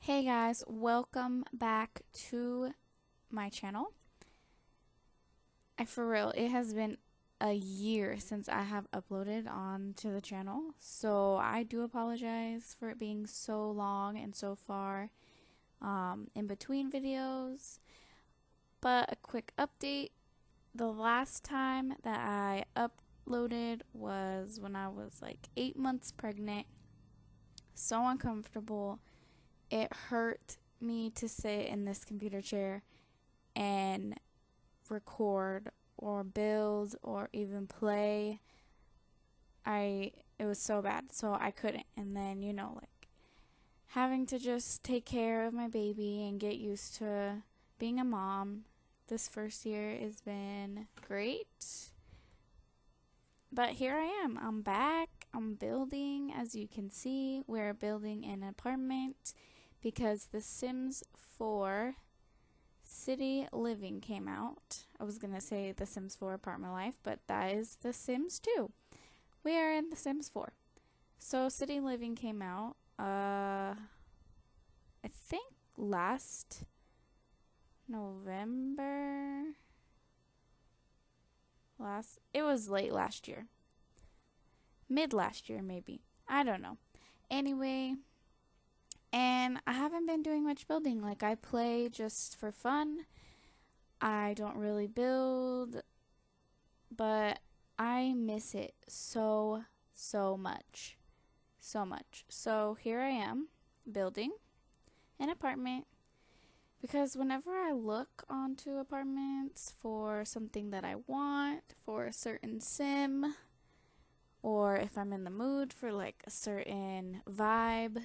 Hey guys, welcome back to my channel. For real, it has been a year since I have uploaded onto the channel, so I do apologize for it being so long and so far in between videos. But a quick update, the last time that I uploaded was when I was like 8 months pregnant. So uncomfortable. It hurt me to sit in this computer chair and record or build or even play. It was so bad, so I couldn't. And then, like having to just take care of my baby and get used to being a mom. This first year has been great. But here I am. I'm back. I'm building. As you can see, we're building an apartment because The Sims 4 City Living came out. I was going to say The Sims 4 Apartment Life, but that is The Sims 2. We are in The Sims 4. So City Living came out, I think last November. It was late last year. Mid last year, maybe. I don't know. Anyway, and I haven't been doing much building. Like, I play just for fun. I don't really build, but I miss it so much. So much. So here I am building an apartment because whenever I look onto apartments for something that I want, for a certain sim, or if I'm in the mood for like a certain vibe,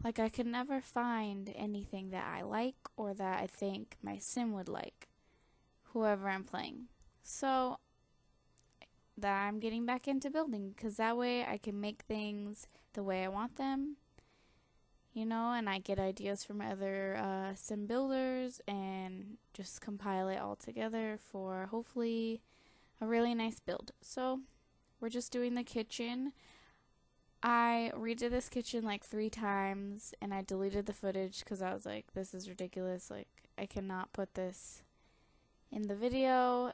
like I could never find anything that I like or that I think my sim would like, whoever I'm playing. So that I'm getting back into building because that way I can make things the way I want them, and I get ideas from other sim builders and just compile it all together for hopefully a really nice build. So we're just doing the kitchen. I redid this kitchen like 3 times and I deleted the footage because I was like, this is ridiculous. Like, I cannot put this in the video.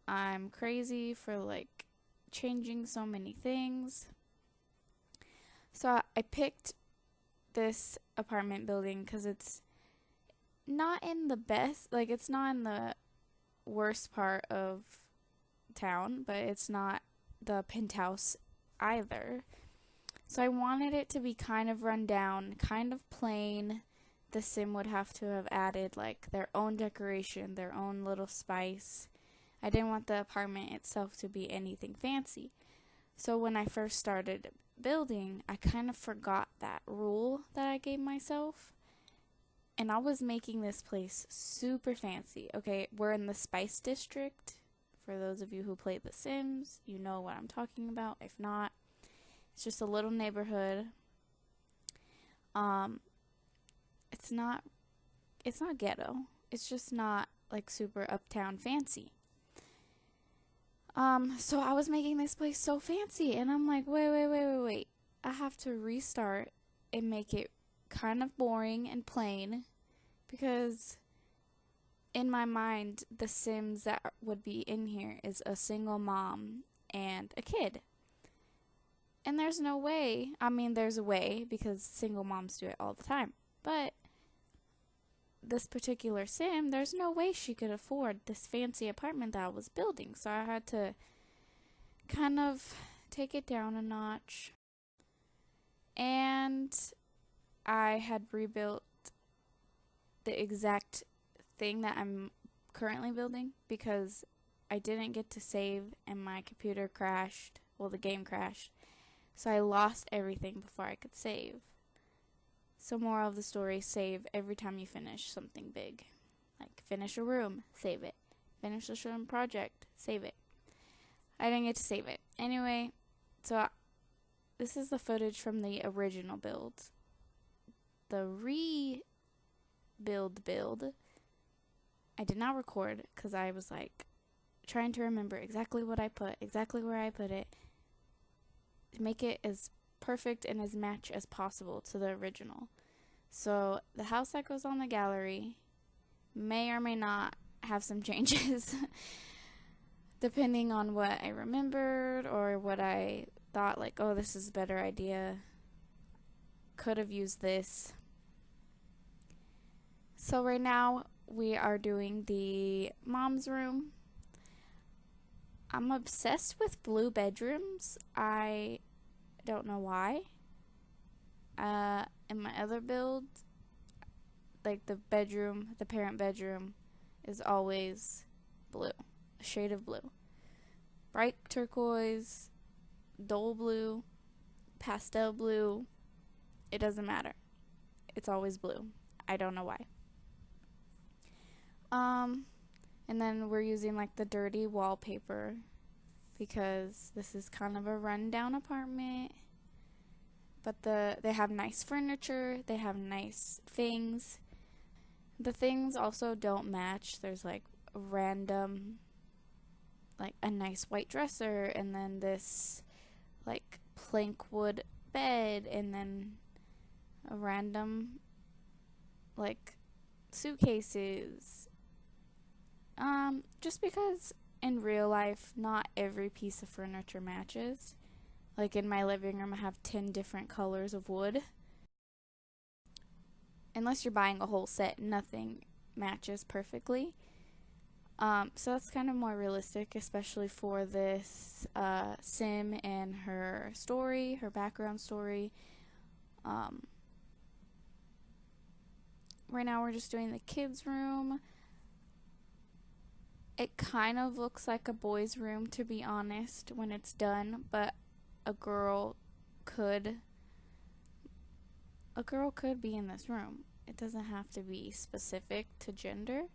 I'm crazy for like changing so many things. So I picked this apartment building because it's not in the best, like it's not in the worst part of town, but it's not the penthouse either. So I wanted it to be kind of run down, kind of plain. The sim would have to have added like their own decoration, their own little spice. I didn't want the apartment itself to be anything fancy. So when I first started building, I kind of forgot that rule that I gave myself. And I was making this place super fancy. Okay, we're in the Spice District. For those of you who played The Sims, you know what I'm talking about. If not, it's just a little neighborhood. Um, it's not ghetto. It's just not like super uptown fancy. So I was making this place so fancy, and I'm like, wait. I have to restart and make it kind of boring and plain because in my mind, the Sims that would be in here is a single mom and a kid. And there's no way, I mean, there's a way because single moms do it all the time, but this particular sim, there's no way she could afford this fancy apartment that I was building. So I had to kind of take it down a notch. And I had rebuilt the exact thing that I'm currently building because I didn't get to save and my computer crashed. Well, the game crashed. So I lost everything before I could save. So moral of the story, save every time you finish something big. Like finish a room, save it. Finish a certain project, save it. I didn't get to save it. Anyway, so this is the footage from the original build. The build, I did not record because I was like trying to remember exactly what I put, exactly where I put it, to make it as perfect and as match as possible to the original. So the house that goes on the gallery may or may not have some changes depending on what I remembered or what I thought, like, oh, this is a better idea. Could have used this. So right now we are doing the mom's room. I'm obsessed with blue bedrooms. I don't know why. In my other build, like the parent bedroom is always blue, a shade of blue. Bright turquoise, dull blue, pastel blue, it doesn't matter. It's always blue. I don't know why. And then we're using like the dirty wallpaper because this is kind of a rundown apartment. But they have nice furniture, they have nice things. The things also don't match. There's like random, like a nice white dresser, and then this like plank wood bed, and then a random like suitcases. Just because in real life, not every piece of furniture matches. Like in my living room, I have 10 different colors of wood. Unless you're buying a whole set, nothing matches perfectly. So that's kind of more realistic, especially for this sim and her story, her background story. Right now we're just doing the kids' room. It kind of looks like a boy's room, to be honest, when it's done, but a girl could be in this room. It doesn't have to be specific to gender.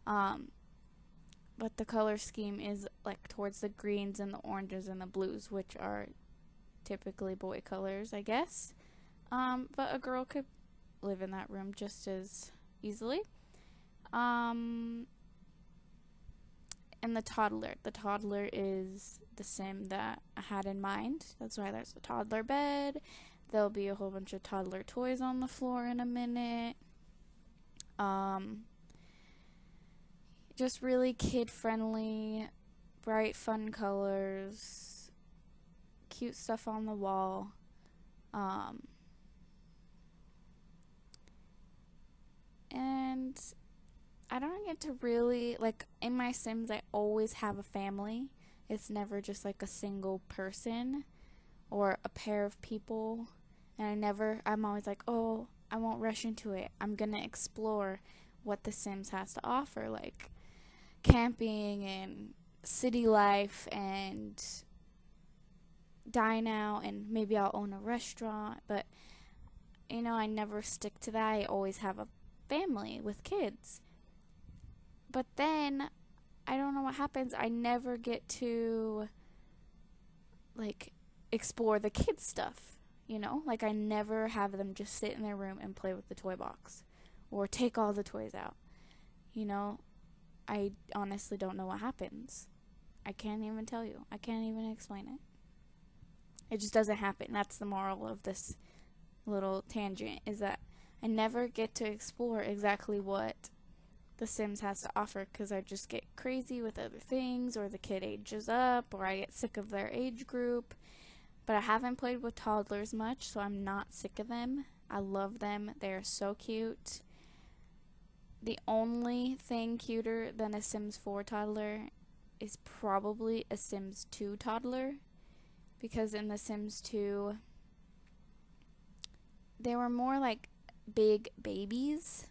But the color scheme is like towards the greens and the oranges and the blues, which are typically boy colors, I guess. But a girl could live in that room just as easily. And the toddler is the sim that I had in mind. That's why there's a toddler bed. There'll be a whole bunch of toddler toys on the floor in a minute. Just really kid-friendly, bright, fun colors, cute stuff on the wall. And I don't get to really, like, in my Sims, I always have a family. It's never just like a single person or a pair of people. And I'm always like, oh, I won't rush into it. I'm gonna explore what The Sims has to offer, like camping and city life and dine out, and maybe I'll own a restaurant. But, I never stick to that. I always have a family with kids. But then I don't know what happens. I never get to like explore the kids stuff, Like I never have them just sit in their room and play with the toy box or take all the toys out. I honestly don't know what happens. I can't even tell you. I can't even explain it. It just doesn't happen. That's the moral of this little tangent, is that I never get to explore exactly what The Sims has to offer because I just get crazy with other things, or the kid ages up, or I get sick of their age group. But I haven't played with toddlers much, so I'm not sick of them. I love them. They're so cute. The only thing cuter than a Sims 4 toddler is probably a Sims 2 toddler, because in The Sims 2, they were more like big babies,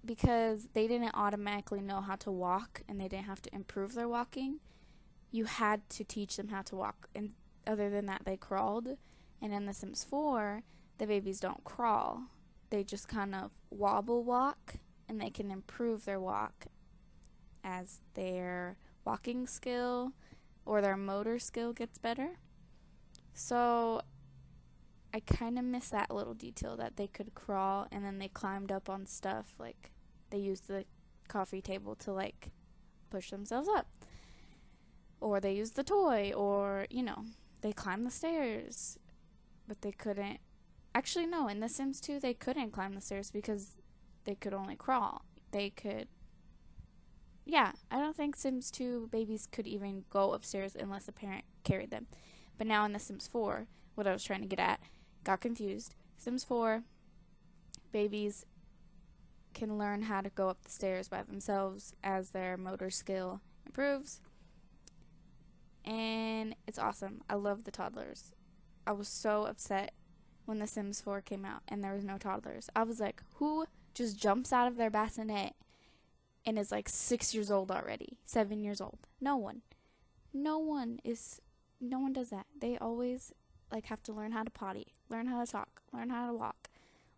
because they didn't automatically know how to walk and they didn't have to improve their walking. You had to teach them how to walk, and other than that, they crawled. And in The Sims 4, the babies don't crawl. They just kind of wobble walk, and they can improve their walk as their walking skill or their motor skill gets better. So I kind of miss that little detail, that they could crawl and then they climbed up on stuff, like they used the coffee table to like push themselves up, or they used the toy, or they climbed the stairs, but they couldn't. Actually, no, in The Sims 2, they couldn't climb the stairs because they could only crawl. They could. Yeah, I don't think Sims 2 babies could even go upstairs unless a parent carried them. But now in The Sims 4, what I was trying to get at, got confused. Sims 4, babies can learn how to go up the stairs by themselves as their motor skill improves. And it's awesome. I love the toddlers. I was so upset when The Sims 4 came out and there was no toddlers. I was like, who just jumps out of their bassinet and is like 6 years old already, 7 years old? No one. No one does that. They always like have to learn how to potty, learn how to talk, learn how to walk,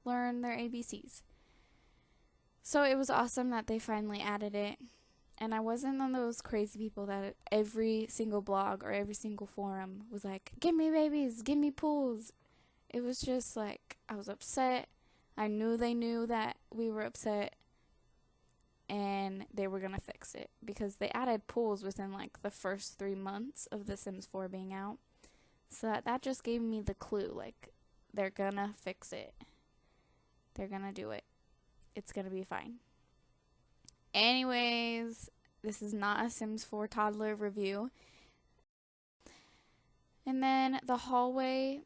learn their ABCs. So it was awesome that they finally added it. And I wasn't one of those crazy people that every single blog or every single forum was like, give me babies, give me pools. It was just like, I was upset. I knew they knew that we were upset and they were going to fix it because they added pools within like the first 3 months of The Sims 4 being out. So that just gave me the clue, like, they're going to fix it. They're going to do it. It's going to be fine. Anyways, this is not a Sims 4 toddler review. And then the hallway,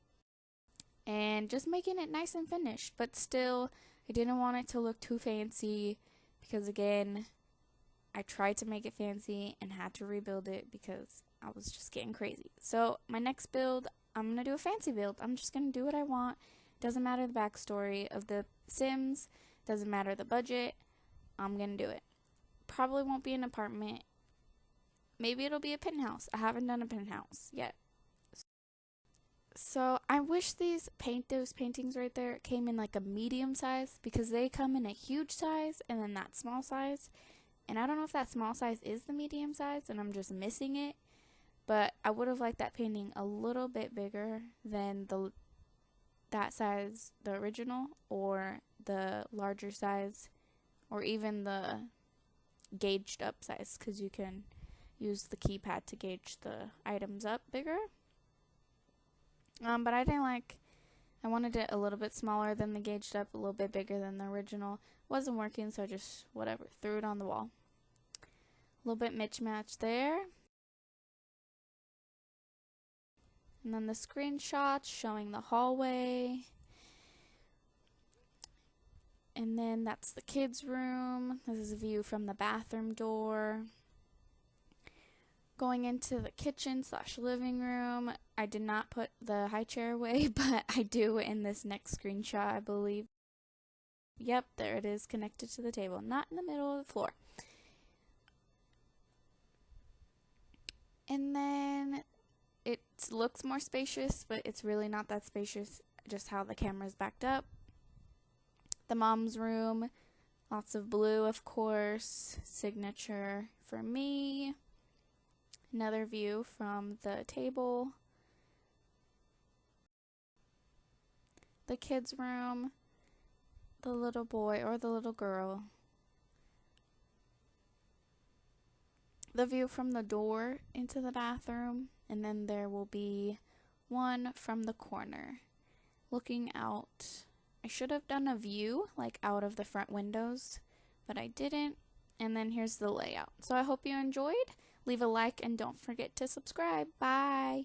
and just making it nice and finished, but still I didn't want it to look too fancy because, again, I tried to make it fancy and had to rebuild it because I was just getting crazy. So my next build, I'm going to do a fancy build. I'm just going to do what I want. Doesn't matter the backstory of the Sims, doesn't matter the budget, I'm going to do it. Probably won't be an apartment. Maybe it'll be a penthouse. I haven't done a penthouse yet. So I wish those paintings right there came in like a medium size because they come in a huge size and then that small size. And I don't know if that small size is the medium size and I'm just missing it. But I would have liked that painting a little bit bigger than that size, the original, or the larger size, or even the gauged up size, because you can use the keypad to gauge the items up bigger. But I wanted it a little bit smaller than the gauged up, a little bit bigger than the original. Wasn't working, so I just, whatever, threw it on the wall. A little bit mismatched there. And then the screenshots showing the hallway. And then that's the kids' room. This is a view from the bathroom door. Going into the kitchen / living room. I did not put the high chair away, but I do in this next screenshot, I believe. Yep, there it is, connected to the table, not in the middle of the floor. And then it looks more spacious, but it's really not that spacious, just how the camera's backed up. The mom's room, lots of blue, of course, signature for me. Another view from the table. The kids' room, the little boy or the little girl. The view from the door into the bathroom, and then there will be one from the corner looking out. I should have done a view like out of the front windows, but I didn't. And then here's the layout. So I hope you enjoyed. Leave a like and don't forget to subscribe. Bye.